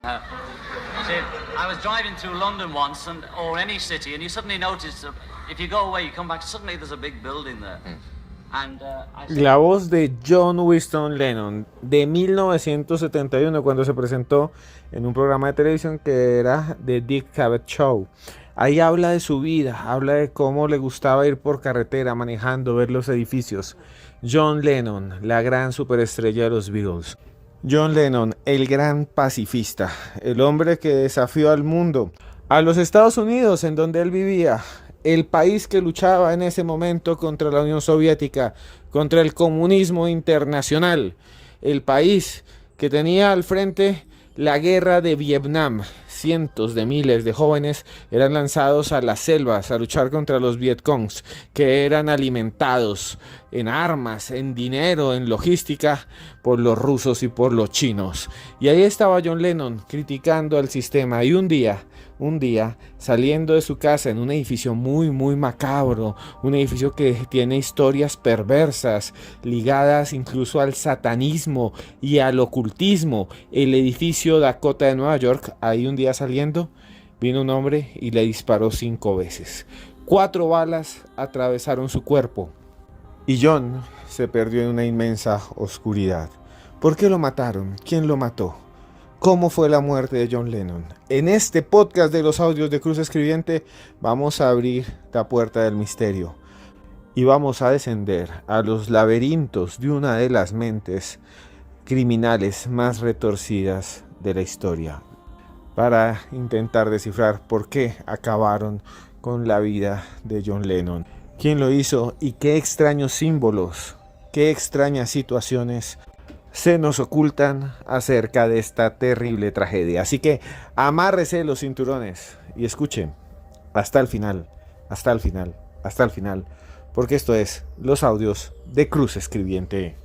See, I was driving through London once, or any city, and you suddenly notice that if you go away, you come back, suddenly there's a big building there. La voz de John Winston Lennon de 1971, cuando se presentó en un programa de televisión que era The Dick Cavett Show. Ahí habla de su vida, habla de cómo le gustaba ir por carretera, manejando, ver los edificios. John Lennon, la gran superestrella de los Beatles. John Lennon, el gran pacifista, el hombre que desafió al mundo, a los Estados Unidos, en donde él vivía, el país que luchaba en ese momento contra la Unión Soviética, contra el comunismo internacional, el país que tenía al frente la guerra de Vietnam. Cientos de miles de jóvenes eran lanzados a las selvas a luchar contra los Vietcongs, que eran alimentados en armas, en dinero, en logística por los rusos y por los chinos. Y ahí estaba John Lennon criticando al sistema, y un día saliendo de su casa en un edificio muy macabro, un edificio que tiene historias perversas ligadas incluso al satanismo y al ocultismo, el edificio Dakota de Nueva York. Ahí un día saliendo vino un hombre y le disparó 5 veces. 4 balas atravesaron su cuerpo y John se perdió en una inmensa oscuridad. ¿Por qué lo mataron? ¿Quién lo mató? ¿Cómo fue la muerte de John Lennon? En este podcast de los audios de Cruz Escribiente vamos a abrir la puerta del misterio y vamos a descender a los laberintos de una de las mentes criminales más retorcidas de la historia para intentar descifrar por qué acabaron con la vida de John Lennon, quién lo hizo y qué extraños símbolos, qué extrañas situaciones se nos ocultan acerca de esta terrible tragedia. Así que amárrese los cinturones y escuchen hasta el final, porque esto es los audios de Cruz Escribiente.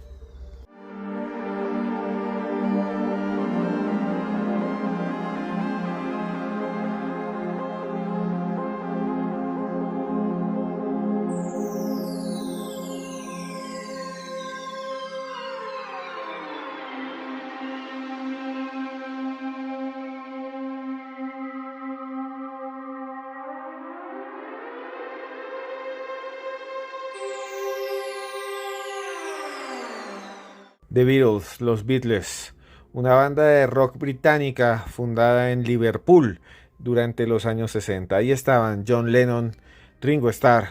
The Beatles, los Beatles, una banda de rock británica fundada en Liverpool durante los años 60. Ahí estaban John Lennon, Ringo Starr,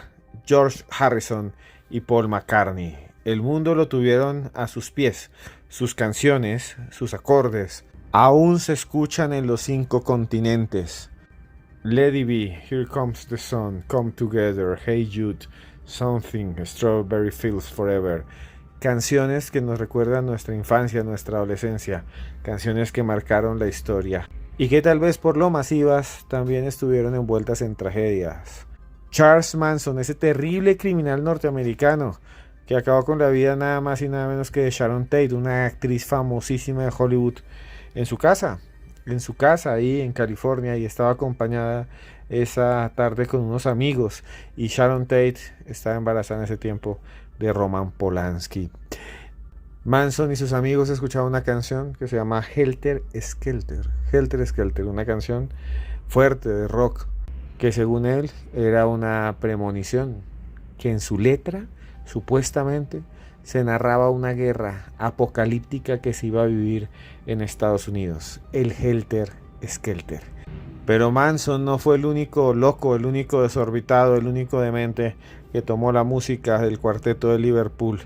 George Harrison y Paul McCartney. El mundo lo tuvieron a sus pies. Sus canciones, sus acordes, aún se escuchan en los 5 continentes. Let It Be, Here Comes the Sun, Come Together, Hey Jude, Something, Strawberry Fields Forever. Canciones que nos recuerdan nuestra infancia, nuestra adolescencia, canciones que marcaron la historia y que tal vez por lo masivas también estuvieron envueltas en tragedias. Charles Manson, ese terrible criminal norteamericano que acabó con la vida nada más y nada menos que de Sharon Tate, una actriz famosísima de Hollywood, en su casa ahí en California, y estaba acompañada esa tarde con unos amigos, y Sharon Tate estaba embarazada en ese tiempo de Roman Polanski. Manson y sus amigos escuchaban una canción que se llama Helter Skelter, una canción fuerte de rock que según él era una premonición, que en su letra supuestamente se narraba una guerra apocalíptica que se iba a vivir en Estados Unidos, el Helter Skelter. Pero Manson no fue el único loco, el único desorbitado, el único demente que tomó la música del cuarteto de Liverpool,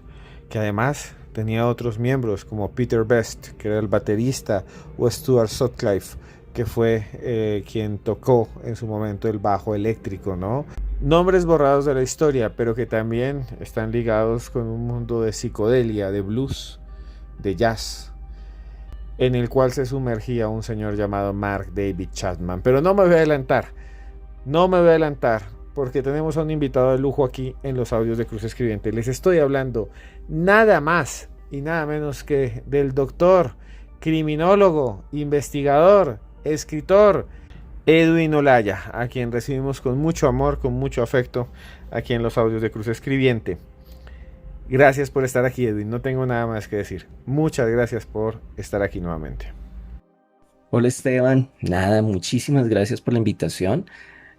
que además tenía otros miembros como Peter Best, que era el baterista, o Stuart Sutcliffe, que fue quien tocó en su momento el bajo eléctrico, ¿no? Nombres borrados de la historia, pero que también están ligados con un mundo de psicodelia, de blues, de jazz, en el cual se sumergía un señor llamado Mark David Chapman. Pero no me voy a adelantar, porque tenemos a un invitado de lujo aquí en los audios de Cruz Escribiente. Les estoy hablando nada más y nada menos que del doctor, criminólogo, investigador, escritor, Edwin Olaya, a quien recibimos con mucho amor, con mucho afecto, aquí en los audios de Cruz Escribiente. Gracias por estar aquí, Edwin, no tengo nada más que decir. Muchas gracias por estar aquí nuevamente. Hola Esteban, nada, muchísimas gracias por la invitación.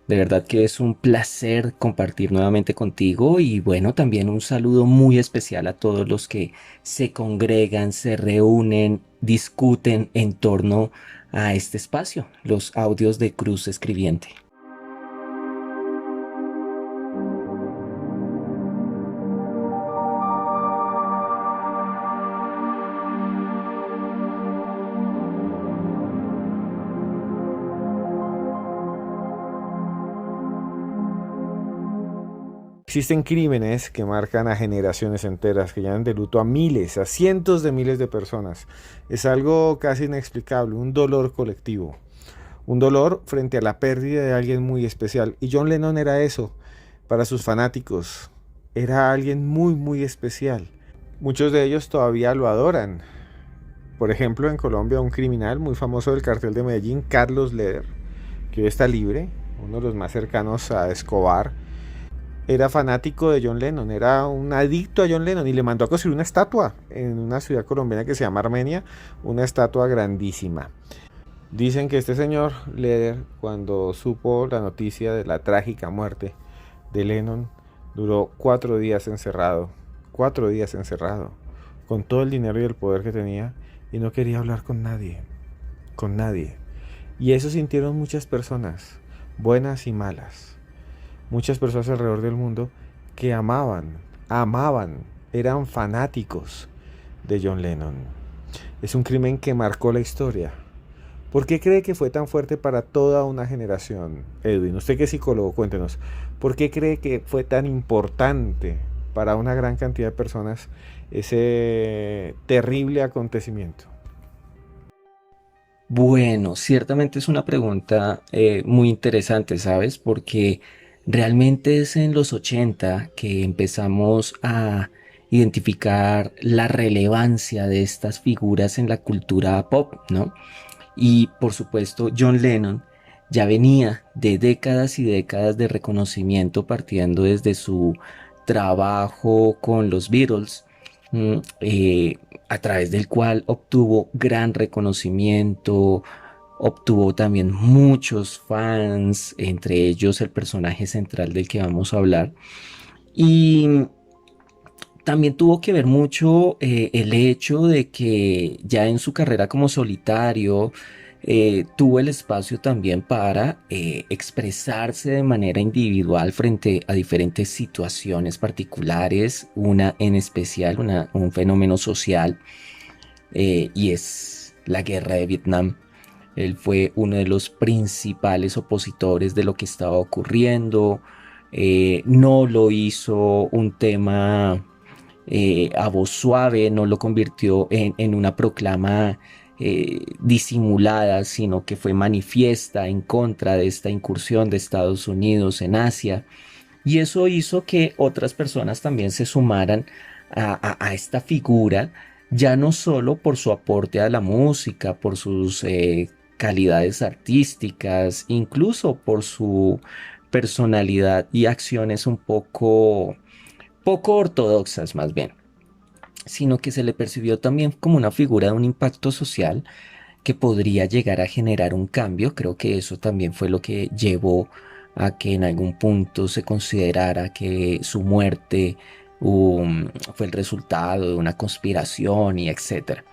De verdad que es un placer compartir nuevamente contigo y bueno, también un saludo muy especial a todos los que se congregan, se reúnen, discuten en torno a este espacio, los audios de Cruz Escribiente. Existen crímenes que marcan a generaciones enteras, que llevan de luto a miles, a cientos de miles de personas. Es algo casi inexplicable, un dolor colectivo. Un dolor frente a la pérdida de alguien muy especial. Y John Lennon era eso, para sus fanáticos. Era alguien muy, muy especial. Muchos de ellos todavía lo adoran. Por ejemplo, en Colombia, un criminal muy famoso del cartel de Medellín, Carlos Leder, que hoy está libre, uno de los más cercanos a Escobar, era fanático de John Lennon, era un adicto a John Lennon y le mandó a construir una estatua en una ciudad colombiana que se llama Armenia, una estatua grandísima. Dicen que este señor Leder, cuando supo la noticia de la trágica muerte de Lennon, duró 4 días encerrado, 4 días encerrado, con todo el dinero y el poder que tenía y no quería hablar con nadie, con nadie. Y eso sintieron muchas personas, buenas y malas. Muchas personas alrededor del mundo que amaban, eran fanáticos de John Lennon. Es un crimen que marcó la historia. ¿Por qué cree que fue tan fuerte para toda una generación, Edwin? Usted que es psicólogo, cuéntenos. ¿Por qué cree que fue tan importante para una gran cantidad de personas ese terrible acontecimiento? Bueno, ciertamente es una pregunta muy interesante, ¿sabes? Porque realmente es en los 80 que empezamos a identificar la relevancia de estas figuras en la cultura pop, ¿no? Y por supuesto, John Lennon ya venía de décadas y décadas de reconocimiento partiendo desde su trabajo con los Beatles, mm, eh, a través del cual obtuvo gran reconocimiento, obtuvo también muchos fans, entre ellos el personaje central del que vamos a hablar. Y también tuvo que ver mucho el hecho de que ya en su carrera como solitario tuvo el espacio también para expresarse de manera individual frente a diferentes situaciones particulares, una en especial, un fenómeno social, y es la guerra de Vietnam. Él fue uno de los principales opositores de lo que estaba ocurriendo. No lo hizo un tema a voz suave, no lo convirtió en una proclama disimulada, sino que fue manifiesta en contra de esta incursión de Estados Unidos en Asia. Y eso hizo que otras personas también se sumaran a esta figura, ya no solo por su aporte a la música, por sus calidades artísticas, incluso por su personalidad y acciones un poco ortodoxas más bien, sino que se le percibió también como una figura de un impacto social que podría llegar a generar un cambio. Creo que eso también fue lo que llevó a que en algún punto se considerara que su muerte fue el resultado de una conspiración y etcétera.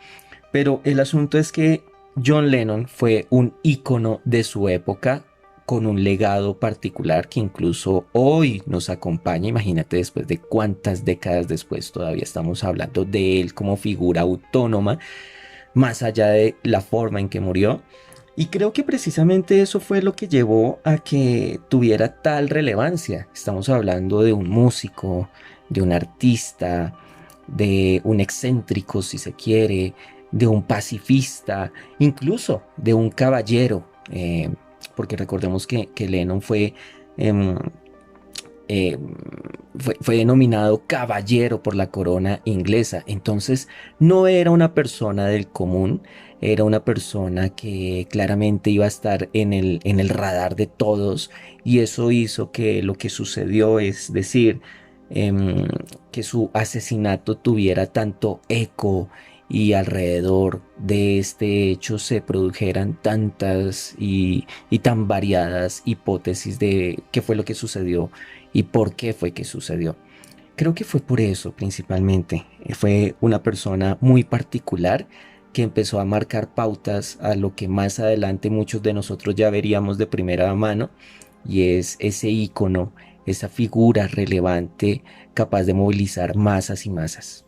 Pero el asunto es que John Lennon fue un ícono de su época con un legado particular que incluso hoy nos acompaña. Imagínate, después de cuántas décadas después todavía estamos hablando de él como figura autónoma, más allá de la forma en que murió. Y creo que precisamente eso fue lo que llevó a que tuviera tal relevancia. Estamos hablando de un músico, de un artista, de un excéntrico, si se quiere, de un pacifista, incluso de un caballero, porque recordemos que Lennon em, eh, fue denominado caballero por la corona inglesa. Entonces no era una persona del común, era una persona que claramente iba a estar en el radar de todos, y eso hizo que lo que sucedió, es decir, que su asesinato tuviera tanto eco y alrededor de este hecho se produjeran tantas y tan variadas hipótesis de qué fue lo que sucedió y por qué fue que sucedió. Creo que fue por eso principalmente. Fue una persona muy particular que empezó a marcar pautas a lo que más adelante muchos de nosotros ya veríamos de primera mano, y es ese ícono, esa figura relevante capaz de movilizar masas y masas.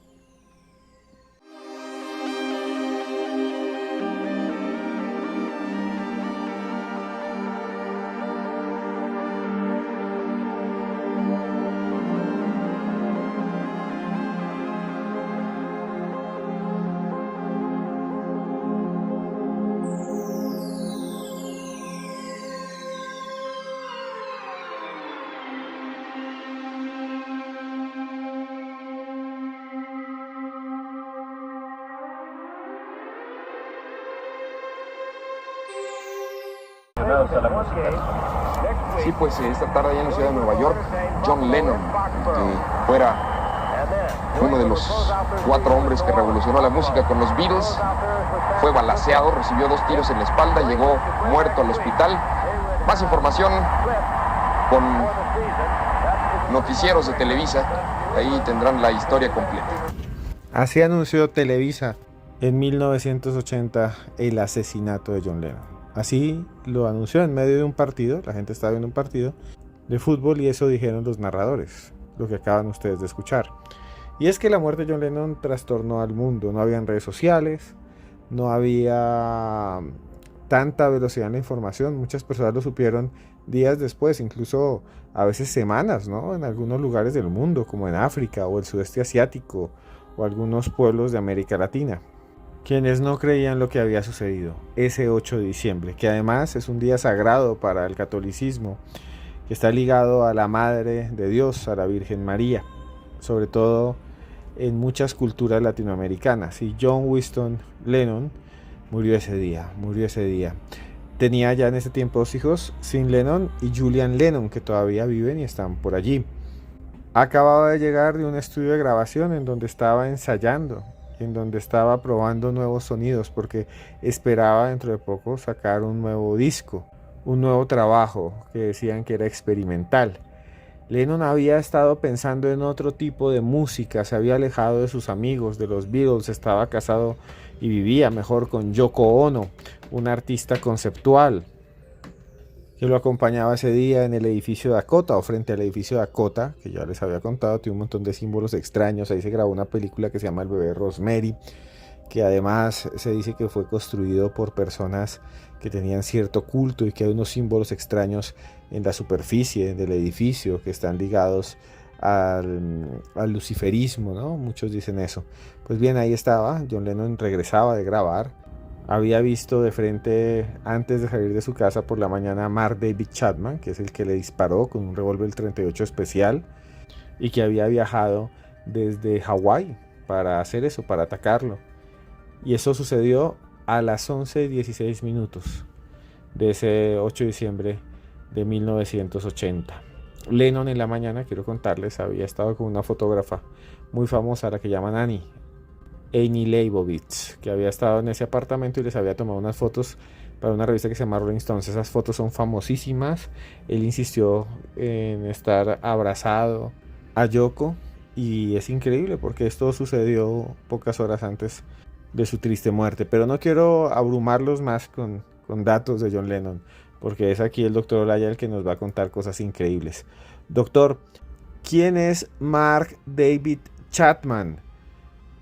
Sí, pues esta tarde allá en la ciudad de Nueva York, John Lennon, que fuera uno de los 4 hombres que revolucionó la música con los Beatles, fue balaceado, recibió 2 tiros en la espalda, llegó muerto al hospital. Más información con noticieros de Televisa, ahí tendrán la historia completa. Así anunció Televisa en 1980 el asesinato de John Lennon. Así lo anunció en medio de un partido, la gente estaba viendo un partido de fútbol y eso dijeron los narradores, lo que acaban ustedes de escuchar. Y es que la muerte de John Lennon trastornó al mundo, no habían redes sociales, no había tanta velocidad en la información, muchas personas lo supieron días después, incluso a veces semanas, ¿no? En algunos lugares del mundo, como en África o el sudeste asiático o algunos pueblos de América Latina. Quienes no creían lo que había sucedido ese 8 de diciembre, que además es un día sagrado para el catolicismo, que está ligado a la Madre de Dios, a la Virgen María, sobre todo en muchas culturas latinoamericanas. Y John Winston Lennon murió ese día. Tenía ya en ese tiempo 2 hijos, Sean Lennon y Julian Lennon, que todavía viven y están por allí. Acababa de llegar de un estudio de grabación en donde estaba ensayando, en donde estaba probando nuevos sonidos, porque esperaba dentro de poco sacar un nuevo disco, un nuevo trabajo que decían que era experimental. Lennon había estado pensando en otro tipo de música, se había alejado de sus amigos, de los Beatles, estaba casado y vivía mejor con Yoko Ono, una artista conceptual que lo acompañaba ese día en el edificio Dakota o frente al edificio Dakota, que ya les había contado, tiene un montón de símbolos extraños. Ahí se grabó una película que se llama El bebé Rosemary, que además se dice que fue construido por personas que tenían cierto culto y que hay unos símbolos extraños en la superficie del edificio que están ligados al luciferismo, ¿no? Muchos dicen eso. Pues bien, ahí estaba, John Lennon regresaba de grabar. Había visto de frente, antes de salir de su casa por la mañana, a Mark David Chapman, que es el que le disparó con un revólver 38 especial y que había viajado desde Hawái para hacer eso, para atacarlo. Y eso sucedió a las 11:16 de ese 8 de diciembre de 1980. Lennon en la mañana, quiero contarles, había estado con una fotógrafa muy famosa, la que llaman Annie Leibovitz, que había estado en ese apartamento y les había tomado unas fotos para una revista que se llama Rolling Stones. Esas fotos son famosísimas. Él insistió en estar abrazado a Yoko y es increíble porque esto sucedió pocas horas antes de su triste muerte. Pero no quiero abrumarlos más con datos de John Lennon, porque es aquí el doctor Olaya el que nos va a contar cosas increíbles. Doctor, ¿quién es Mark David Chapman?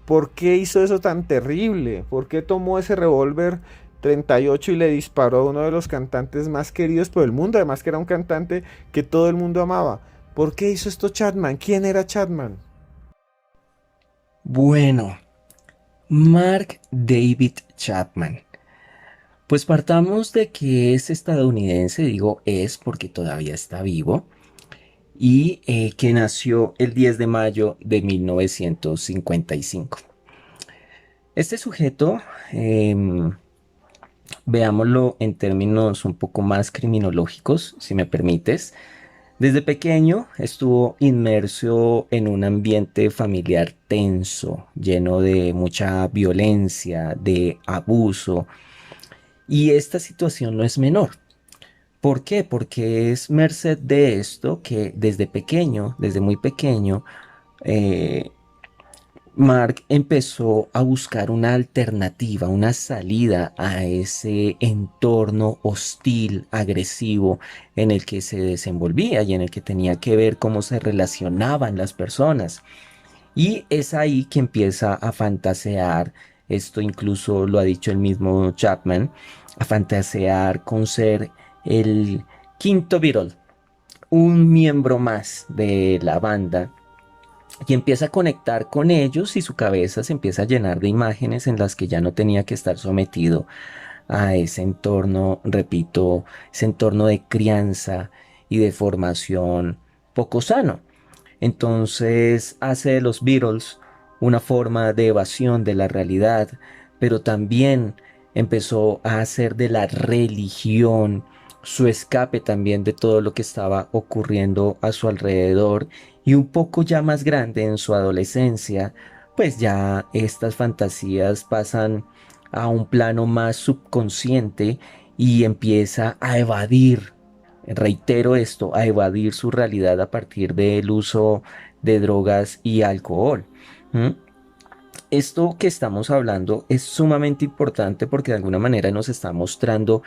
¿Por qué hizo eso tan terrible? ¿Por qué tomó ese revólver 38 y le disparó a uno de los cantantes más queridos por el mundo? Además que era un cantante que todo el mundo amaba. ¿Por qué hizo esto Chapman? ¿Quién era Chapman? Bueno, Mark David Chapman. Pues partamos de que es estadounidense, digo es porque todavía está vivo, y que nació el 10 de mayo de 1955. Este sujeto, veámoslo en términos un poco más criminológicos, si me permites, Desde pequeño estuvo inmerso en un ambiente familiar tenso, lleno de mucha violencia, de abuso, y esta situación no es menor. ¿Por qué? Porque es merced de esto que desde pequeño, desde muy pequeño, eh, Mark empezó a buscar una alternativa, una salida a ese entorno hostil, agresivo en el que se desenvolvía y en el que tenía que ver cómo se relacionaban las personas. Y es ahí que empieza a fantasear, esto incluso lo ha dicho el mismo Chapman, a fantasear con ser el quinto Beatle, un miembro más de la banda, y empieza a conectar con ellos y su cabeza se empieza a llenar de imágenes en las que ya no tenía que estar sometido a ese entorno, repito, ese entorno de crianza y de formación poco sano. Entonces hace de los Beatles una forma de evasión de la realidad, pero también empezó a hacer de la religión su escape también de todo lo que estaba ocurriendo a su alrededor, y un poco ya más grande en su adolescencia, pues ya estas fantasías pasan a un plano más subconsciente y empieza a evadir, reitero esto, a evadir su realidad a partir del uso de drogas y alcohol. ¿Mm? Esto que estamos hablando es sumamente importante porque de alguna manera nos está mostrando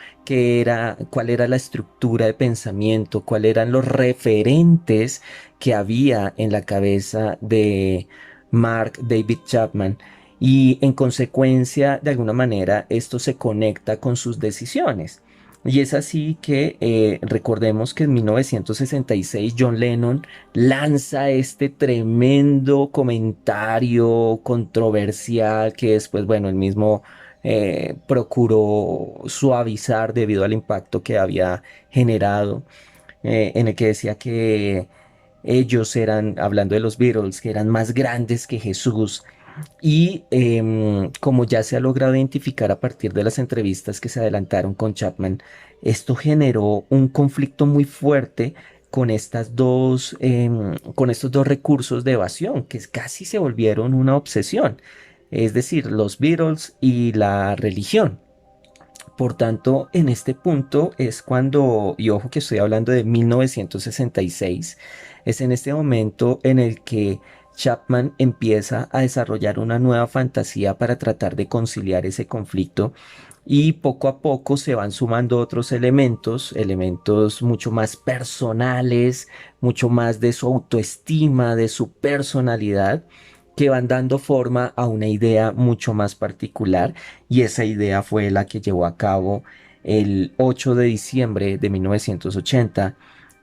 cuál era la estructura de pensamiento, cuáles eran los referentes que había en la cabeza de Mark David Chapman, y en consecuencia, de alguna manera, esto se conecta con sus decisiones. Y es así que recordemos que en 1966 John Lennon lanza este tremendo comentario controversial que después, bueno, él mismo procuró suavizar debido al impacto que había generado, en el que decía que ellos eran, hablando de los Beatles, que eran más grandes que Jesús. Y como ya se ha logrado identificar a partir de las entrevistas que se adelantaron con Chapman, esto generó un conflicto muy fuerte con con estos dos recursos de evasión que casi se volvieron una obsesión, es decir, los Beatles y la religión. Por tanto, en este punto es cuando, y ojo que estoy hablando de 1966, es en este momento en el que Chapman empieza a desarrollar una nueva fantasía para tratar de conciliar ese conflicto, y poco a poco se van sumando otros elementos, elementos mucho más personales, mucho más de su autoestima, de su personalidad, que van dando forma a una idea mucho más particular, y esa idea fue la que llevó a cabo el 8 de diciembre de 1980,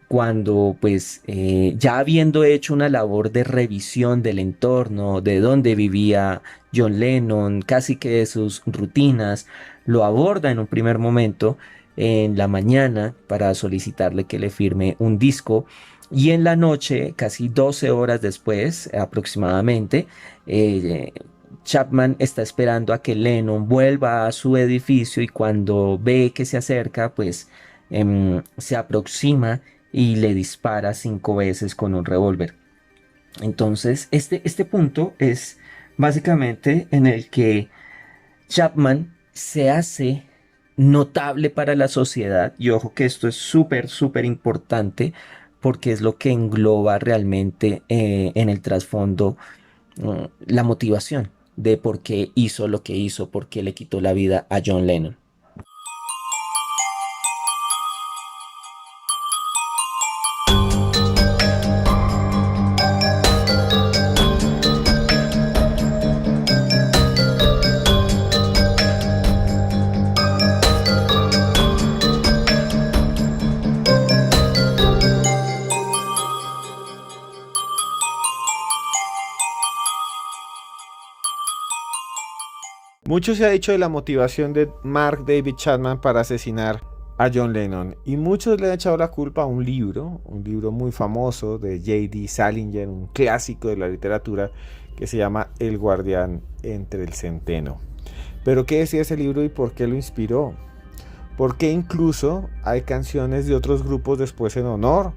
cuando pues ya habiendo hecho una labor de revisión del entorno, de dónde vivía John Lennon, casi que de sus rutinas, lo aborda en un primer momento en la mañana para solicitarle que le firme un disco, y en la noche, casi 12 horas después aproximadamente, Chapman está esperando a que Lennon vuelva a su edificio, y cuando ve que se acerca, pues se aproxima y le dispara 5 veces con un revólver. Entonces, este punto es básicamente en el que Chapman se hace notable para la sociedad, y ojo que esto es súper, súper importante porque es lo que engloba realmente en el trasfondo la motivación de por qué hizo lo que hizo, por qué le quitó la vida a John Lennon. Mucho se ha dicho de la motivación de Mark David Chapman para asesinar a John Lennon, y muchos le han echado la culpa a un libro muy famoso de J.D. Salinger, un clásico de la literatura que se llama El guardián entre el centeno. Pero ¿qué decía ese libro y por qué lo inspiró? ¿Por qué incluso hay canciones de otros grupos después en honor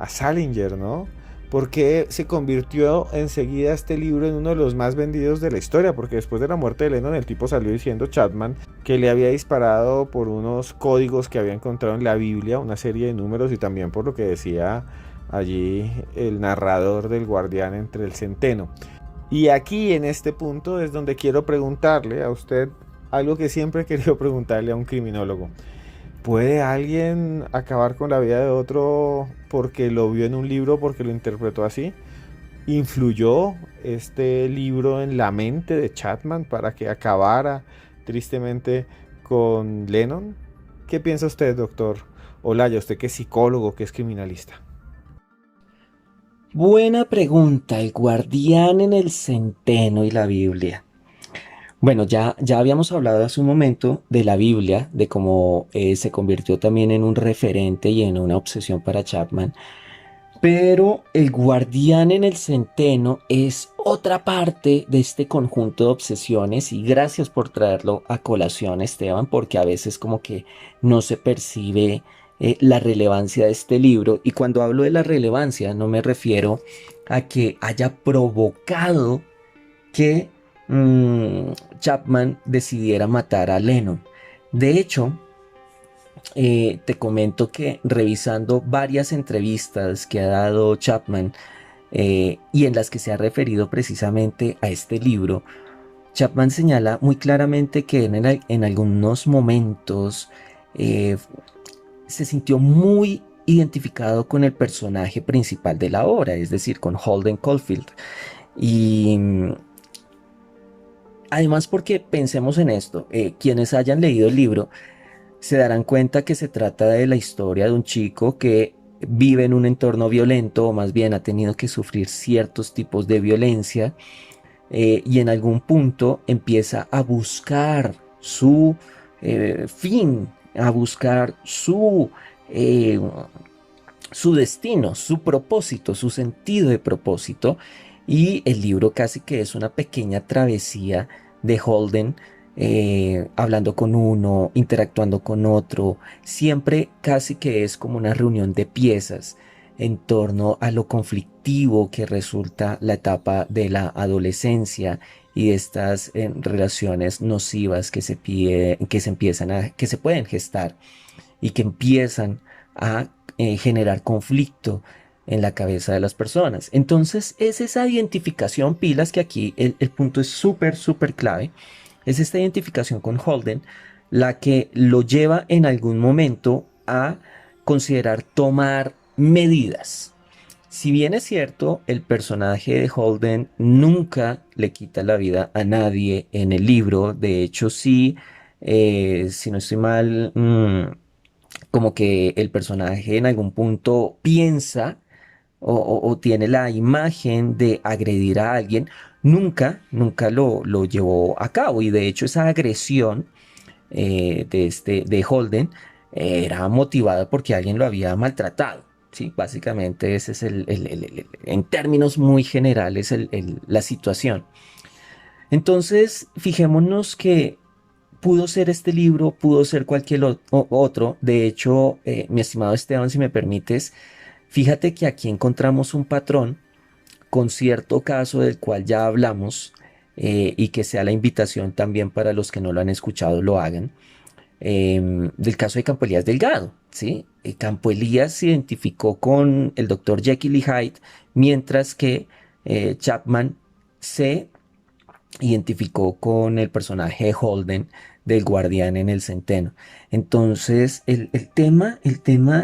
a Salinger, ¿no? Porque se convirtió enseguida este libro en uno de los más vendidos de la historia, porque después de la muerte de Lennon el tipo salió diciendo, Chapman, que le había disparado por unos códigos que había encontrado en la Biblia, una serie de números, y también por lo que decía allí el narrador del Guardián entre el Centeno. Y aquí en este punto es donde quiero preguntarle a usted algo que siempre he querido preguntarle a un criminólogo. ¿Puede alguien acabar con la vida de otro porque lo vio en un libro, porque lo interpretó así? ¿Influyó este libro en la mente de Chapman para que acabara tristemente con Lennon? ¿Qué piensa usted, doctor Olaya, usted que es psicólogo, que es criminalista? Buena pregunta, el guardián en el centeno y la Biblia. Bueno, ya habíamos hablado hace un momento de la Biblia, de cómo se convirtió también en un referente y en una obsesión para Chapman. Pero el guardián en el centeno es otra parte de este conjunto de obsesiones y gracias por traerlo a colación, Esteban, porque a veces como que no se percibe la relevancia de este libro. Y cuando hablo de la relevancia no me refiero a que haya provocado que Chapman decidiera matar a Lennon. De hecho, te comento que revisando varias entrevistas que ha dado Chapman y en las que se ha referido precisamente a este libro, Chapman señala muy claramente que en algunos momentos eh, se sintió muy identificado con el personaje principal de la obra, es decir, con Holden Caulfield. Y además porque pensemos en esto, quienes hayan leído el libro se darán cuenta que se trata de la historia de un chico que vive en un entorno violento o más bien ha tenido que sufrir ciertos tipos de violencia y en algún punto empieza a buscar su fin, a buscar eh, su destino, su propósito, su sentido de propósito. Y el libro casi que es una pequeña travesía de Holden, hablando con uno, interactuando con otro, siempre casi que es como una reunión de piezas en torno a lo conflictivo que resulta la etapa de la adolescencia y estas relaciones nocivas que se pueden gestar y que empiezan a generar conflicto en la cabeza de las personas. Entonces es esa identificación, pilas, que aquí el punto es súper, súper clave. Es esta identificación con Holden la que lo lleva en algún momento a considerar tomar medidas. Si bien es cierto, el personaje de Holden nunca le quita la vida a nadie en el libro. De hecho, sí, si no estoy mal, como que el personaje en algún punto piensa o tiene la imagen de agredir a alguien, nunca lo llevó a cabo. Y de hecho esa agresión de Holden era motivada porque alguien lo había maltratado. Sí, básicamente ese es en términos muy generales la situación. Entonces, fijémonos que pudo ser este libro, pudo ser cualquier otro. De hecho, mi estimado Esteban, si me permites, fíjate que aquí encontramos un patrón con cierto caso del cual ya hablamos y que sea la invitación también para los que no lo han escuchado lo hagan, del caso de Campo Elías Delgado, ¿sí? Campo Elías se identificó con el doctor Jekyll y Hyde, mientras que Chapman se identificó con el personaje de Holden del Guardián en el Centeno. Entonces, el tema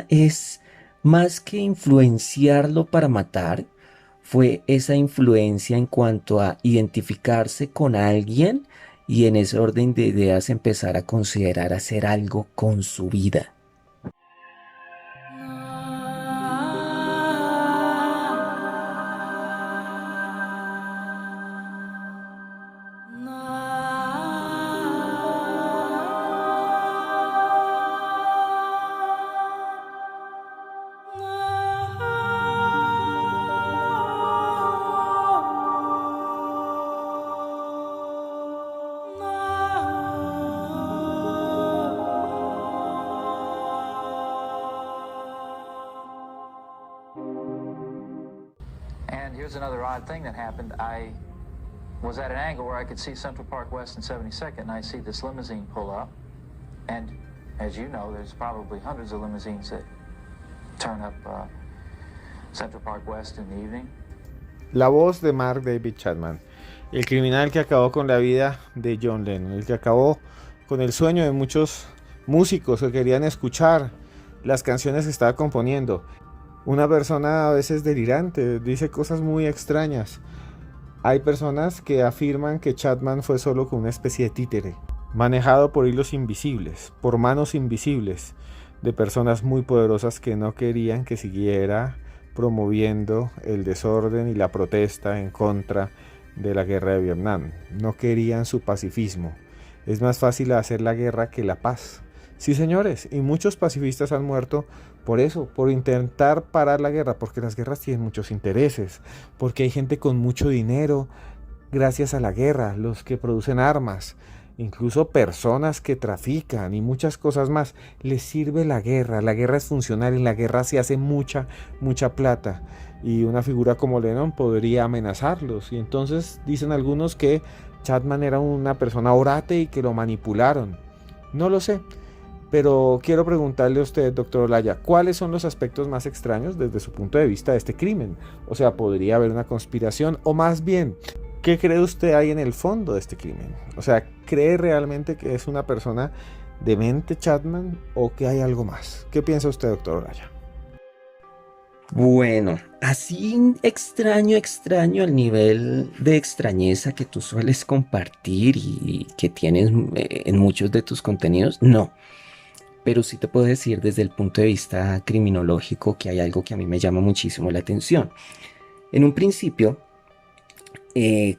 es más que influenciarlo para matar, fue esa influencia en cuanto a identificarse con alguien y en ese orden de ideas empezar a considerar hacer algo con su vida. here's another odd thing that happened. I was at an angle where I could see Central Park West and 72nd, and I see this limousine pull up. And as you know, there's probably hundreds of limousines that turn up Central Park West in the evening. La voz de Mark David Chapman, el criminal que acabó con la vida de John Lennon, el que acabó con el sueño de muchos músicos que querían escuchar las canciones que estaba componiendo. Una persona a veces delirante, dice cosas muy extrañas. Hay personas que afirman que Chapman fue solo como una especie de títere, manejado por hilos invisibles, por manos invisibles, de personas muy poderosas que no querían que siguiera promoviendo el desorden y la protesta en contra de la guerra de Vietnam. No querían su pacifismo. Es más fácil hacer la guerra que la paz. Sí, señores, y muchos pacifistas han muerto por eso, por intentar parar la guerra, porque las guerras tienen muchos intereses, porque hay gente con mucho dinero gracias a la guerra, los que producen armas, incluso personas que trafican y muchas cosas más. Les sirve la guerra es funcional, en la guerra se hace mucha plata, y una figura como Lennon podría amenazarlos, y entonces dicen algunos que Chapman era una persona orate y que lo manipularon. No lo sé, pero quiero preguntarle a usted, doctor Olaya, ¿cuáles son los aspectos más extraños desde su punto de vista de este crimen? O sea, ¿podría haber una conspiración? O más bien, ¿qué cree usted hay en el fondo de este crimen? O sea, ¿cree realmente que es una persona demente Chapman o que hay algo más? ¿Qué piensa usted, doctor Olaya? Bueno, así extraño al nivel de extrañeza que tú sueles compartir y que tienes en muchos de tus contenidos, no. Pero sí te puedo decir desde el punto de vista criminológico que hay algo que a mí me llama muchísimo la atención. En un principio,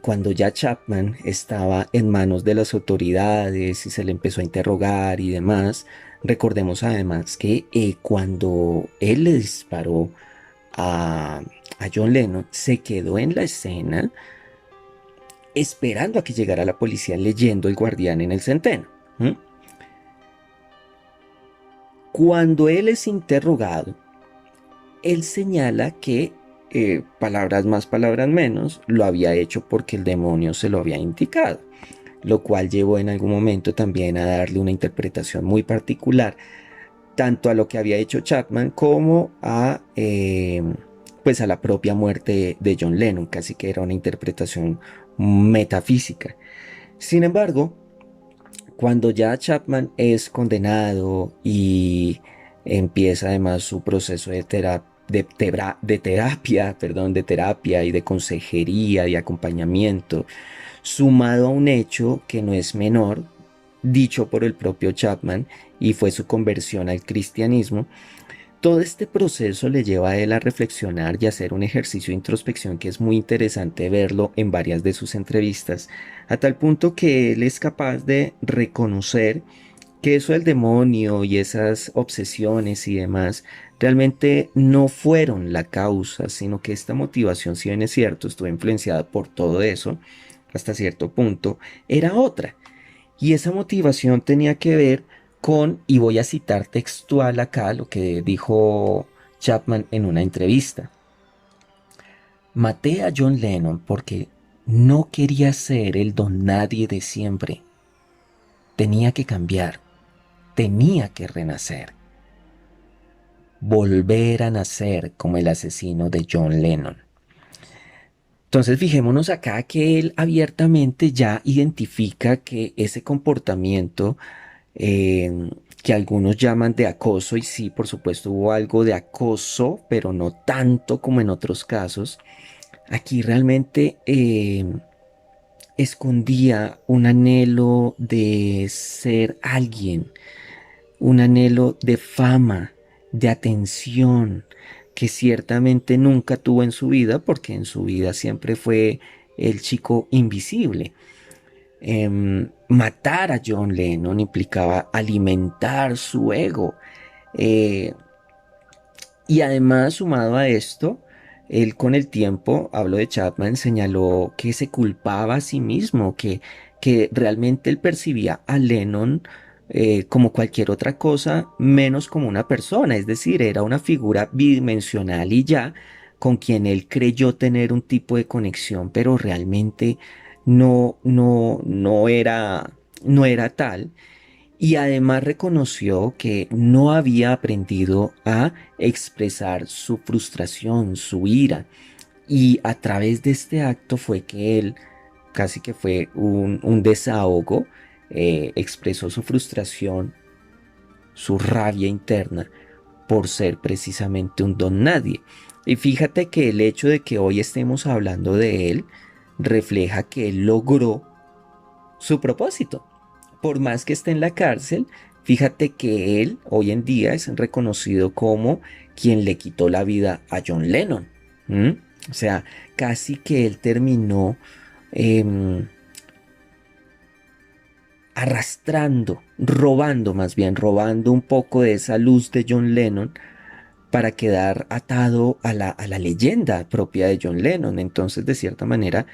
cuando ya Chapman estaba en manos de las autoridades y se le empezó a interrogar y demás, recordemos además que cuando él le disparó a John Lennon, se quedó en la escena esperando a que llegara la policía, leyendo El Guardián en el centeno. Cuando él es interrogado, él señala que, palabras más, palabras menos, lo había hecho porque el demonio se lo había indicado, lo cual llevó en algún momento también a darle una interpretación muy particular, tanto a lo que había hecho Chapman como a la propia muerte de John Lennon, casi que era una interpretación metafísica. Sin embargo, cuando ya Chapman es condenado y empieza además su proceso de terapia y de consejería y acompañamiento, sumado a un hecho que no es menor, dicho por el propio Chapman, y fue su conversión al cristianismo, todo este proceso le lleva a él a reflexionar y a hacer un ejercicio de introspección que es muy interesante verlo en varias de sus entrevistas, a tal punto que él es capaz de reconocer que eso del demonio y esas obsesiones y demás realmente no fueron la causa, sino que esta motivación, si bien es cierto, estuvo influenciada por todo eso, hasta cierto punto, era otra. Y esa motivación tenía que ver con, y voy a citar textual acá lo que dijo Chapman en una entrevista: maté a John Lennon porque no quería ser el don nadie de siempre. Tenía que cambiar, tenía que renacer, volver a nacer como el asesino de John Lennon. Entonces fijémonos acá que él abiertamente ya identifica que ese comportamiento que algunos llaman de acoso, y sí, por supuesto hubo algo de acoso, pero no tanto como en otros casos, aquí realmente escondía un anhelo de ser alguien, un anhelo de fama, de atención, que ciertamente nunca tuvo en su vida, porque en su vida siempre fue el chico invisible. Matar a John Lennon implicaba alimentar su ego, y además, sumado a esto, él con el tiempo, hablo de Chapman, señaló que se culpaba a sí mismo, que realmente él percibía a Lennon como cualquier otra cosa, menos como una persona, es decir, era una figura bidimensional y ya, con quien él creyó tener un tipo de conexión, pero realmente no era tal. Y además reconoció que no había aprendido a expresar su frustración, su ira. Y a través de este acto fue que él, casi que fue un desahogo, expresó su frustración, su rabia interna por ser precisamente un don nadie. Y fíjate que el hecho de que hoy estemos hablando de él refleja que él logró su propósito. Por más que esté en la cárcel, fíjate que él hoy en día es reconocido como quien le quitó la vida a John Lennon. ¿Mm? O sea, casi que él terminó arrastrando, robando más bien, robando un poco de esa luz de John Lennon para quedar atado a la leyenda propia de John Lennon. Entonces, de cierta manera,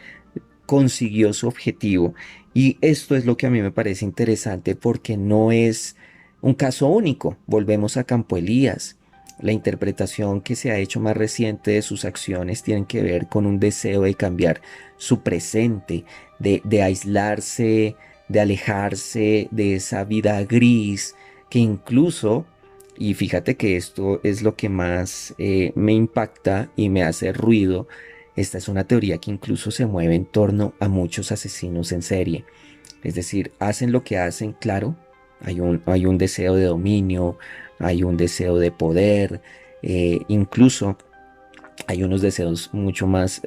consiguió su objetivo. Y esto es lo que a mí me parece interesante porque no es un caso único. Volvemos a Campo Elías. La interpretación que se ha hecho más reciente de sus acciones tiene que ver con un deseo de cambiar su presente, de aislarse, de alejarse de esa vida gris que incluso, y fíjate que esto es lo que más me impacta y me hace ruido. Esta es una teoría que incluso se mueve en torno a muchos asesinos en serie. Es decir, hacen lo que hacen, claro, hay un deseo de dominio, hay un deseo de poder, incluso hay unos deseos mucho más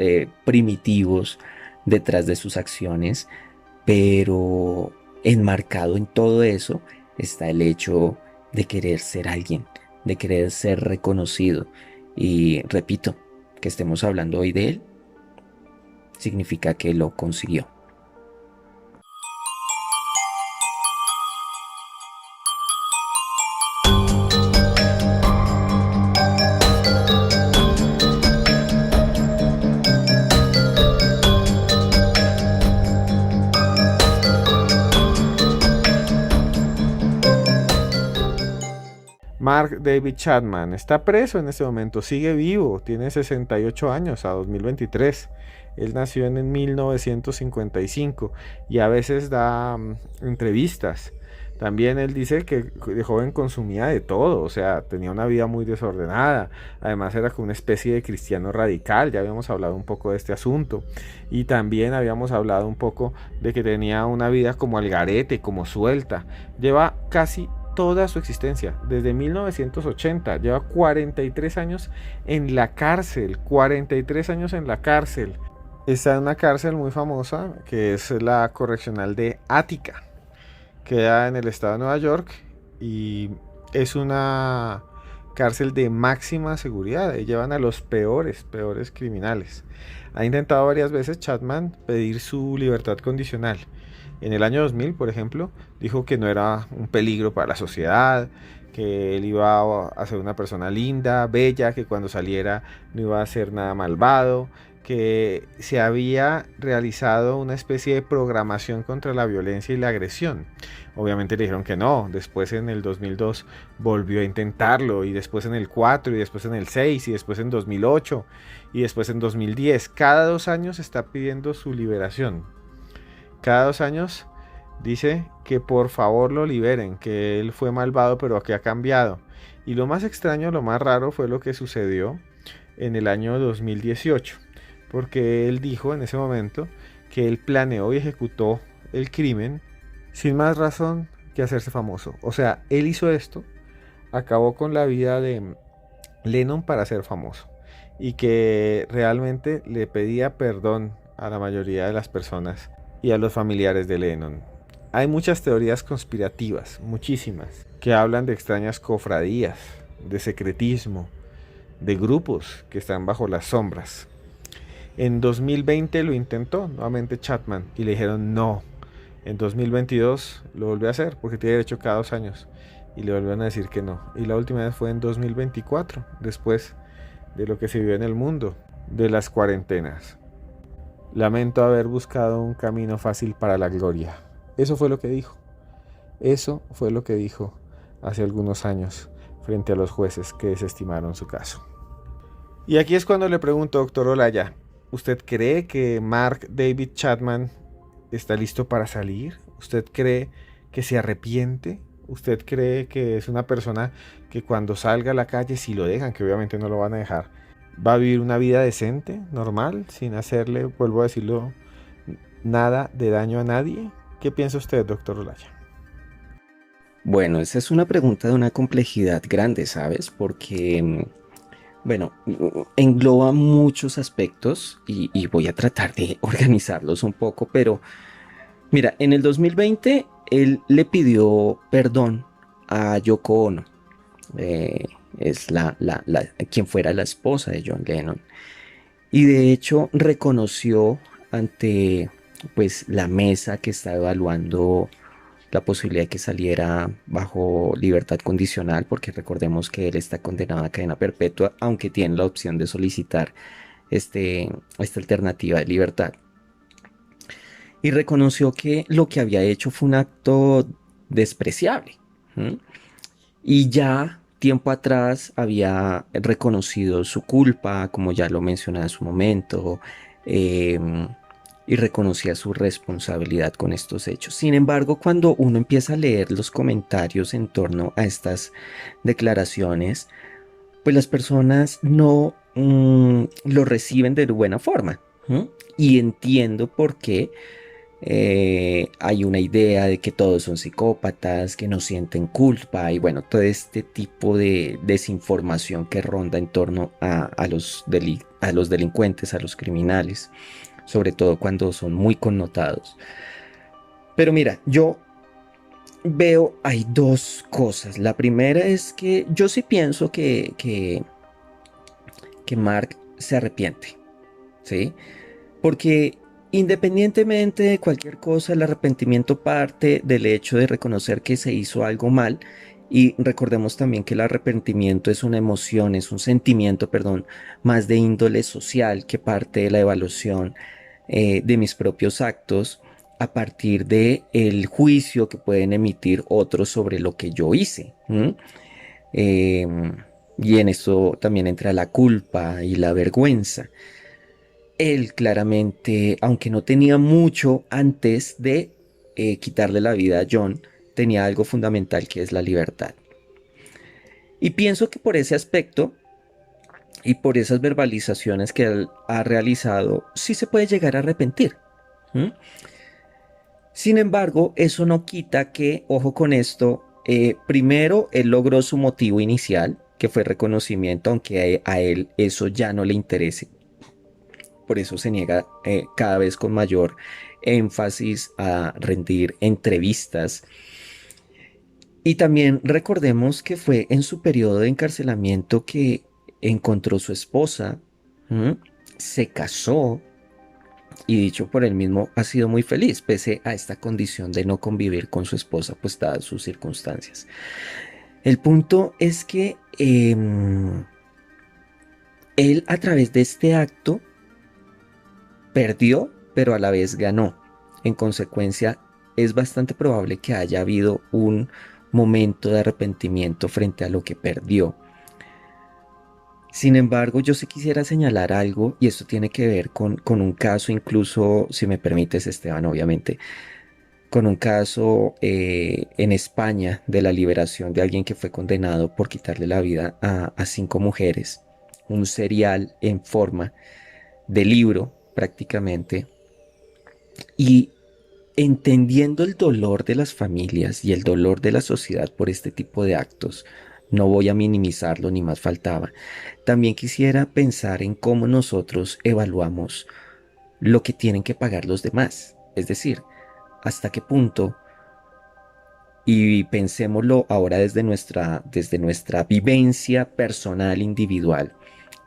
primitivos detrás de sus acciones, pero enmarcado en todo eso está el hecho de querer ser alguien, de querer ser reconocido. Y repito, que estemos hablando hoy de él, significa que lo consiguió. Mark David Chapman está preso en este momento, sigue vivo, tiene 68 años a 2023. Él nació en 1955 y a veces da entrevistas. También él dice que de joven consumía de todo, o sea, tenía una vida muy desordenada. Además era como una especie de cristiano radical, ya habíamos hablado un poco de este asunto. Y también habíamos hablado un poco de que tenía una vida como al garete, como suelta. Lleva casi toda su existencia, desde 1980, lleva 43 años en la cárcel, 43 años en la cárcel. Está en una cárcel muy famosa, que es la correccional de Ática, queda en el estado de Nueva York y es una cárcel de máxima seguridad, llevan a los peores criminales. Ha intentado varias veces Chapman pedir su libertad condicional. En el año 2000, por ejemplo, dijo que no era un peligro para la sociedad, que él iba a ser una persona linda, bella, que cuando saliera no iba a hacer nada malvado, que se había realizado una especie de programación contra la violencia y la agresión. Obviamente le dijeron que no, después en el 2002 volvió a intentarlo, y después en el 4, y después en el 6, y después en 2008, y después en 2010. Cada 2 años está pidiendo su liberación. Cada 2 años dice que por favor lo liberen, que él fue malvado pero que ha cambiado. Y lo más extraño, lo más raro fue lo que sucedió en el año 2018, porque él dijo en ese momento que él planeó y ejecutó el crimen sin más razón que hacerse famoso. O sea, él hizo esto, acabó con la vida de Lennon para ser famoso, y que realmente le pedía perdón a la mayoría de las personas y a los familiares de Lennon. Hay muchas teorías conspirativas, muchísimas, que hablan de extrañas cofradías, de secretismo, de grupos que están bajo las sombras. En 2020 lo intentó nuevamente Chapman y le dijeron no. En 2022 lo volvió a hacer porque tiene derecho cada 2 años y le volvieron a decir que no. Y la última vez fue en 2024, después de lo que se vio en el mundo, de las cuarentenas. Lamento haber buscado un camino fácil para la gloria. Eso fue lo que dijo. Eso fue lo que dijo hace algunos años frente a los jueces que desestimaron su caso. Y aquí es cuando le pregunto, doctor Olaya, ¿usted cree que Mark David Chapman está listo para salir? ¿Usted cree que se arrepiente? ¿Usted cree que es una persona que cuando salga a la calle, si lo dejan, que obviamente no lo van a dejar, va a vivir una vida decente, normal, sin hacerle, vuelvo a decirlo, nada de daño a nadie? ¿Qué piensa usted, doctor Olaya? Bueno, esa es una pregunta de una complejidad grande, ¿sabes? Porque, bueno, engloba muchos aspectos y voy a tratar de organizarlos un poco, pero mira, en el 2020 él le pidió perdón a Yoko Ono, eh, es quien fuera la esposa de John Lennon, y de hecho reconoció ante pues la mesa que está evaluando la posibilidad de que saliera bajo libertad condicional, porque recordemos que él está condenado a cadena perpetua, aunque tiene la opción de solicitar esta alternativa de libertad. Y reconoció que lo que había hecho fue un acto despreciable. ¿Mm? Y ya tiempo atrás había reconocido su culpa, como ya lo mencioné en su momento, eh, y reconocía su responsabilidad con estos hechos. Sin embargo, cuando uno empieza a leer los comentarios en torno a estas declaraciones, pues las personas no lo reciben de buena forma. ¿Mm? Y entiendo por qué hay una idea de que todos son psicópatas, que no sienten culpa y bueno, todo este tipo de desinformación que ronda en torno a los delincuentes, a los criminales, sobre todo cuando son muy connotados. Pero mira, yo veo, hay dos cosas. La primera es que yo sí pienso que Mark se arrepiente, ¿sí? Porque independientemente de cualquier cosa, el arrepentimiento parte del hecho de reconocer que se hizo algo mal. Y recordemos también que el arrepentimiento es una emoción, es un sentimiento, perdón, más de índole social que parte de la evaluación de mis propios actos a partir de el juicio que pueden emitir otros sobre lo que yo hice. Eh, y en esto también entra la culpa y la vergüenza. Él claramente, aunque no tenía mucho antes de quitarle la vida a John, tenía algo fundamental que es la libertad. Y pienso que por ese aspecto y por esas verbalizaciones que él ha realizado, sí se puede llegar a arrepentir. ¿Mm? Sin embargo, eso no quita que, ojo con esto, primero él logró su motivo inicial, que fue reconocimiento, aunque a él eso ya no le interese. Por eso se niega cada vez con mayor énfasis a rendir entrevistas. Y también recordemos que fue en su periodo de encarcelamiento que encontró su esposa, se casó y dicho por él mismo ha sido muy feliz pese a esta condición de no convivir con su esposa pues dadas sus circunstancias. El punto es que él a través de este acto perdió, pero a la vez ganó. En consecuencia, es bastante probable que haya habido un momento de arrepentimiento frente a lo que perdió. Sin embargo, yo sí quisiera señalar algo, y esto tiene que ver con un caso, incluso, si me permites, Esteban, obviamente, con un caso en España de la liberación de alguien que fue condenado por quitarle la vida a 5 mujeres, un serial en forma de libro prácticamente, y entendiendo el dolor de las familias y el dolor de la sociedad por este tipo de actos, no voy a minimizarlo ni más faltaba. También quisiera pensar en cómo nosotros evaluamos lo que tienen que pagar los demás, es decir, hasta qué punto, y pensémoslo ahora desde nuestra vivencia personal individual,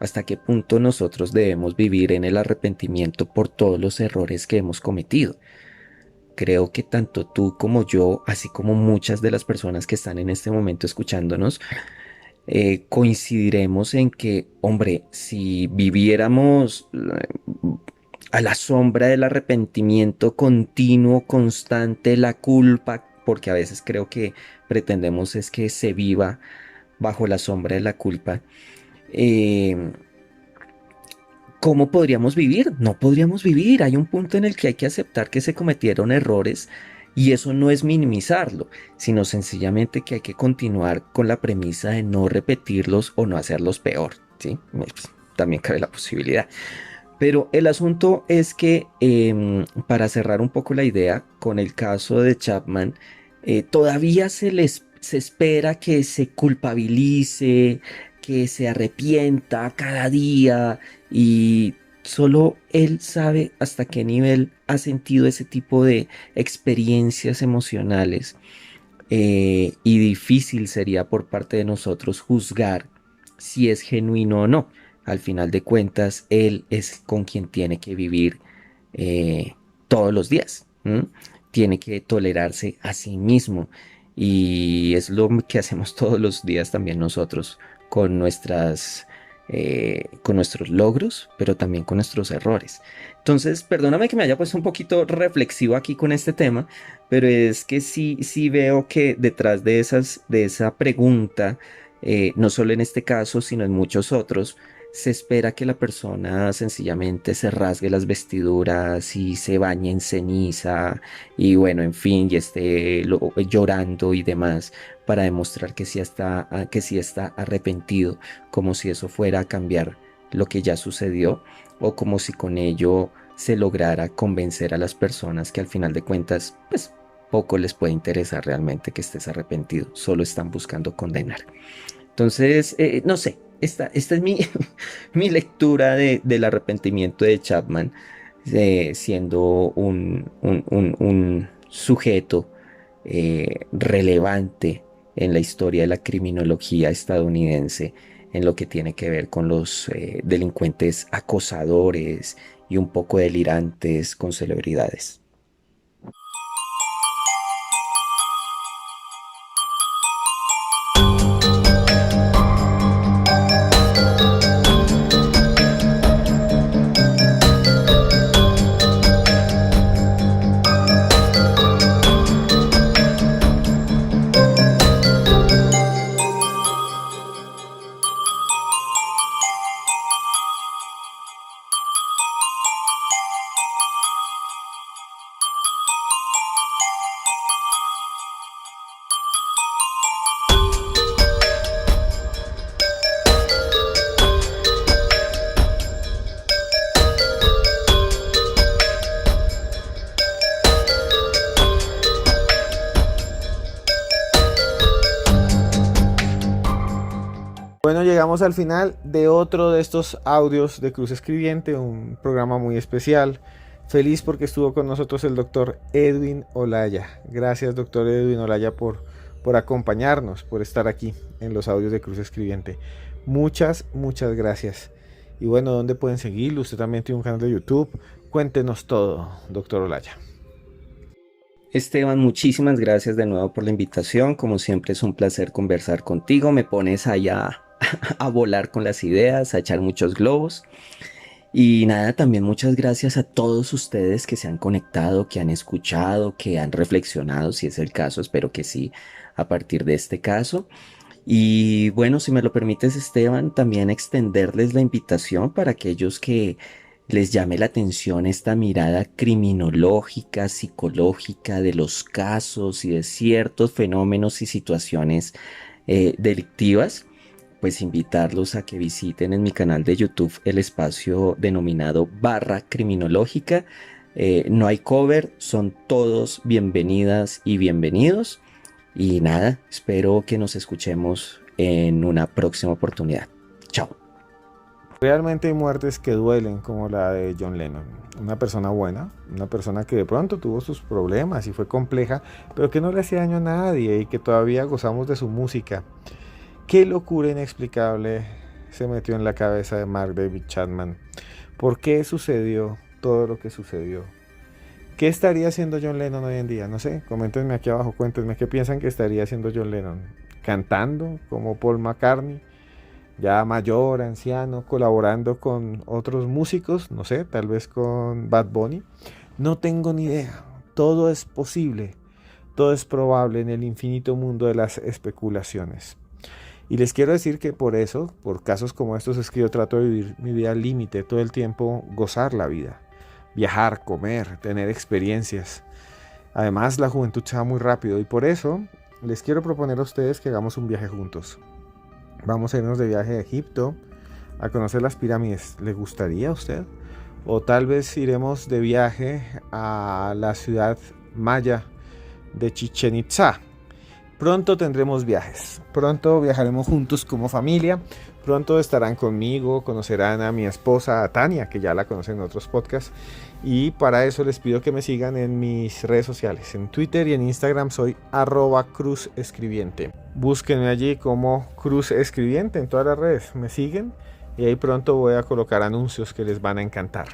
hasta qué punto nosotros debemos vivir en el arrepentimiento por todos los errores que hemos cometido. Creo que tanto tú como yo, así como muchas de las personas que están en este momento escuchándonos, coincidiremos en que, hombre, si viviéramos a la sombra del arrepentimiento continuo, constante, la culpa, porque a veces creo que pretendemos es que se viva bajo la sombra de la culpa, ¿cómo podríamos vivir? No podríamos vivir. Hay un punto en el que hay que aceptar que se cometieron errores y eso no es minimizarlo, sino sencillamente que hay que continuar con la premisa de no repetirlos o no hacerlos peor, ¿sí? Pues, también cabe la posibilidad. Pero el asunto es que, para cerrar un poco la idea, con el caso de Chapman, todavía se espera que se culpabilice, que se arrepienta cada día y solo él sabe hasta qué nivel ha sentido ese tipo de experiencias emocionales. Y difícil sería por parte de nosotros juzgar si es genuino o no. Al final de cuentas, él es con quien tiene que vivir eh, todos los días. ¿M? Tiene que tolerarse a sí mismo. Y es lo que hacemos todos los días también nosotros con con nuestros logros, pero también con nuestros errores. Entonces, perdóname que me haya puesto un poquito reflexivo aquí con este tema, pero es que sí veo que detrás de esa pregunta, no solo en este caso, sino en muchos otros, se espera que la persona sencillamente se rasgue las vestiduras y se bañe en ceniza y bueno, en fin, y esté llorando y demás para demostrar que sí está arrepentido, como si eso fuera a cambiar lo que ya sucedió o como si con ello se lograra convencer a las personas que al final de cuentas, pues poco les puede interesar realmente que estés arrepentido, solo están buscando condenar. Entonces, no sé, esta es mi, mi lectura del arrepentimiento de Chapman, siendo un sujeto relevante en la historia de la criminología estadounidense, en lo que tiene que ver con los delincuentes acosadores y un poco delirantes con celebridades. Bueno, llegamos al final de otro de estos audios de Cruz Escribiente, un programa muy especial. Feliz porque estuvo con nosotros el doctor Edwin Olaya. Gracias, doctor Edwin Olaya, por acompañarnos, por estar aquí en los audios de Cruz Escribiente. Muchas gracias. Y bueno, ¿dónde pueden seguirlo? Usted también tiene un canal de YouTube. Cuéntenos todo, doctor Olaya. Esteban, muchísimas gracias de nuevo por la invitación. Como siempre es un placer conversar contigo. Me pones allá a volar con las ideas, a echar muchos globos. Y nada, también muchas gracias a todos ustedes que se han conectado, que han escuchado, que han reflexionado, si es el caso, espero que sí, a partir de este caso. Y bueno, si me lo permites, Esteban, también extenderles la invitación para aquellos que les llame la atención esta mirada criminológica, psicológica de los casos y de ciertos fenómenos y situaciones delictivas, pues invitarlos a que visiten en mi canal de YouTube el espacio denominado Barra Criminológica. No hay cover, son todos bienvenidas y bienvenidos. Y nada, espero que nos escuchemos en una próxima oportunidad. Chao. Realmente hay muertes que duelen, como la de John Lennon. Una persona buena, una persona que de pronto tuvo sus problemas y fue compleja, pero que no le hacía daño a nadie y que todavía gozamos de su música. Qué locura inexplicable se metió en la cabeza de Mark David Chapman. ¿Por qué sucedió todo lo que sucedió? ¿Qué estaría haciendo John Lennon hoy en día? No sé, coméntenme aquí abajo, cuéntenme qué piensan que estaría haciendo John Lennon. ¿Cantando como Paul McCartney? Ya mayor, anciano, colaborando con otros músicos, no sé, tal vez con Bad Bunny. No tengo ni idea. Todo es posible, todo es probable en el infinito mundo de las especulaciones. Y les quiero decir que por eso, por casos como estos, es que yo trato de vivir mi vida al límite, todo el tiempo gozar la vida, viajar, comer, tener experiencias. Además, la juventud se va muy rápido y por eso les quiero proponer a ustedes que hagamos un viaje juntos. Vamos a irnos de viaje a Egipto a conocer las pirámides. ¿Le gustaría a usted? O tal vez iremos de viaje a la ciudad maya de Chichén Itzá. Pronto tendremos viajes, pronto viajaremos juntos como familia, pronto estarán conmigo, conocerán a mi esposa, a Tania, que ya la conocen en otros podcasts, y para eso les pido que me sigan en mis redes sociales, en Twitter y en Instagram soy @cruzescribiente. Búsquenme allí como Cruz Escribiente en todas las redes, me siguen y ahí pronto voy a colocar anuncios que les van a encantar,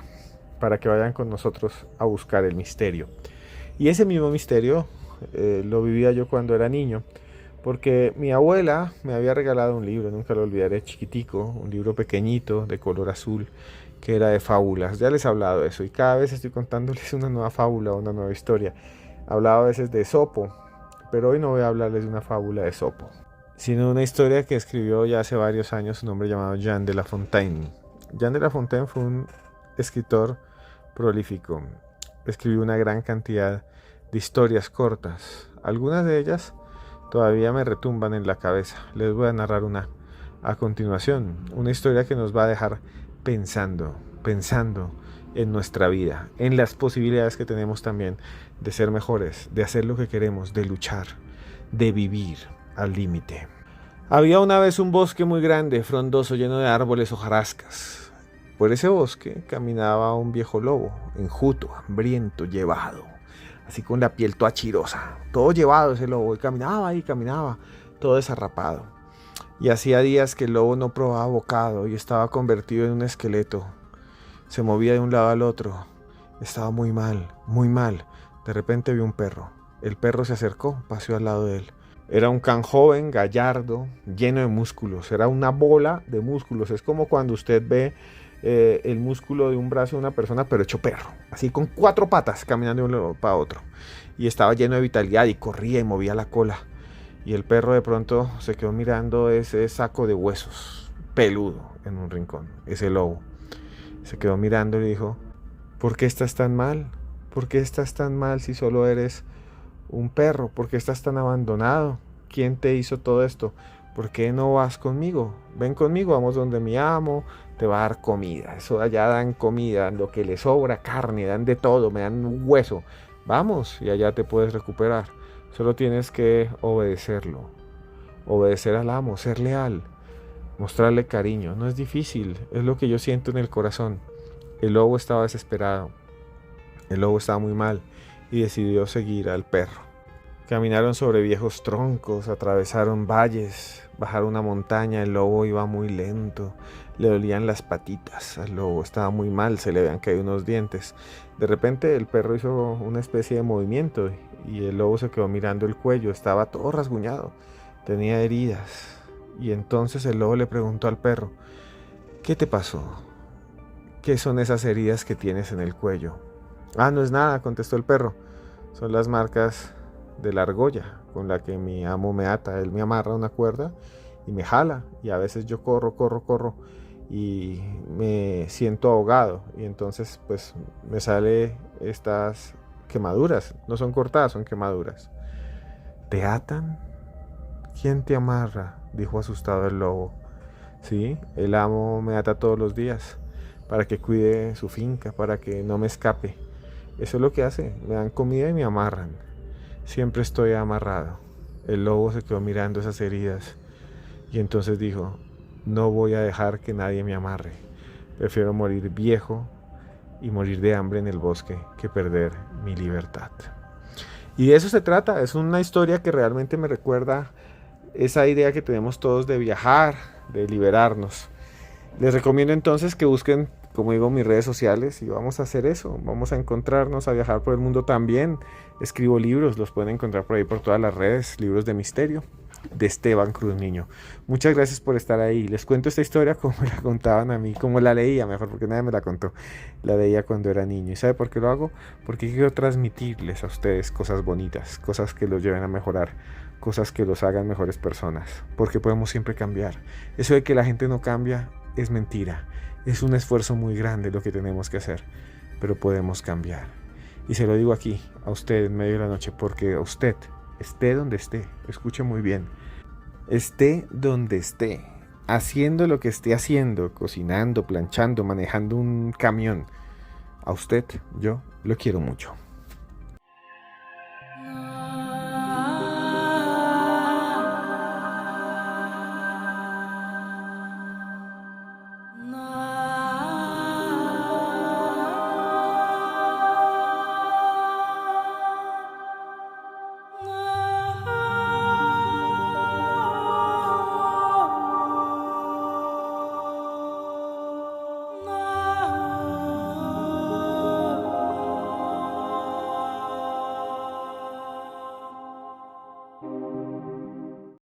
para que vayan con nosotros a buscar el misterio. Y ese mismo misterio lo vivía yo cuando era niño, porque mi abuela me había regalado un libro, nunca lo olvidaré, chiquitico, un libro pequeñito de color azul que era de fábulas. Ya les he hablado de eso y cada vez estoy contándoles una nueva fábula, una nueva historia. Hablaba a veces de Esopo, pero hoy no voy a hablarles de una fábula de Esopo, sino una historia que escribió ya hace varios años un hombre llamado Jean de La Fontaine. Jean de La Fontaine fue un escritor prolífico, escribió una gran cantidad de historias cortas. Algunas de ellas todavía me retumban en la cabeza. Les voy a narrar una a continuación. Una historia que nos va a dejar pensando en nuestra vida, en las posibilidades que tenemos también de ser mejores, de hacer lo que queremos, de luchar, de vivir al límite. Había una vez un bosque muy grande, frondoso, lleno de árboles hojarascas. Por ese bosque caminaba un viejo lobo, enjuto, hambriento, llevado, así con la piel toda chirosa, todo llevado ese lobo, y caminaba, todo desarrapado. Y hacía días que el lobo no probaba bocado y estaba convertido en un esqueleto. Se movía de un lado al otro, estaba muy mal, muy mal. De repente vio un perro. El perro se acercó, paseó al lado de él. Era un can joven, gallardo, lleno de músculos, era una bola de músculos. Es como cuando usted ve el músculo de un brazo de una persona, pero hecho perro, así con 4 patas, caminando de un lado para otro. Y estaba lleno de vitalidad y corría y movía la cola. Y el perro de pronto se quedó mirando ese saco de huesos, peludo, en un rincón, ese lobo. Se quedó mirando y le dijo: ¿por qué estás tan mal? ¿Por qué estás tan mal si solo eres un perro? ¿Por qué estás tan abandonado? ¿Quién te hizo todo esto? ¿Por qué no vas conmigo? Ven conmigo, vamos donde mi amo, te va a dar comida. Eso allá dan comida, lo que le sobra, carne, dan de todo, me dan un hueso. Vamos y allá te puedes recuperar. Solo tienes que obedecerlo, obedecer al amo, ser leal, mostrarle cariño. No es difícil, es lo que yo siento en el corazón. El lobo estaba desesperado, el lobo estaba muy mal y decidió seguir al perro. Caminaron sobre viejos troncos, atravesaron valles, bajaron una montaña. El lobo iba muy lento, le dolían las patitas al lobo, estaba muy mal, se le habían caído unos dientes. De repente el perro hizo una especie de movimiento y el lobo se quedó mirando el cuello, estaba todo rasguñado, tenía heridas. Y entonces el lobo le preguntó al perro: ¿qué te pasó? ¿Qué son esas heridas que tienes en el cuello? Ah, no es nada, contestó el perro, son las marcas de la argolla con la que mi amo me ata. Él me amarra una cuerda y me jala, y a veces yo corro y me siento ahogado, y entonces pues me sale estas quemaduras. No son cortadas, son quemaduras. ¿Te atan? ¿Quién te amarra?, dijo asustado el lobo. Sí, el amo me ata todos los días para que cuide su finca, para que no me escape. Eso es lo que hace, me dan comida y me amarran. Siempre estoy amarrado. El lobo se quedó mirando esas heridas y entonces dijo: no voy a dejar que nadie me amarre. Prefiero morir viejo y morir de hambre en el bosque que perder mi libertad. Y de eso se trata. Es una historia que realmente me recuerda esa idea que tenemos todos de viajar, de liberarnos. Les recomiendo entonces que busquen, como digo, mis redes sociales y vamos a hacer eso. Vamos a encontrarnos, a viajar por el mundo también. Escribo libros, los pueden encontrar por ahí por todas las redes, libros de misterio, de Esteban Cruz Niño. Muchas gracias por estar ahí. Les cuento esta historia como me la contaban a mí, como la leía, mejor, porque nadie me la contó. La leía cuando era niño. ¿Y sabe por qué lo hago? Porque quiero transmitirles a ustedes cosas bonitas, cosas que los lleven a mejorar. cosas que los hagan mejores personas, porque podemos siempre cambiar. Eso de que la gente no cambia es mentira. Es un esfuerzo muy grande lo que tenemos que hacer, pero podemos cambiar. Y se lo digo aquí, a usted en medio de la noche, porque a usted, esté donde esté, escuche muy bien, esté donde esté, haciendo lo que esté haciendo, cocinando, planchando, manejando un camión, a usted, yo lo quiero mucho.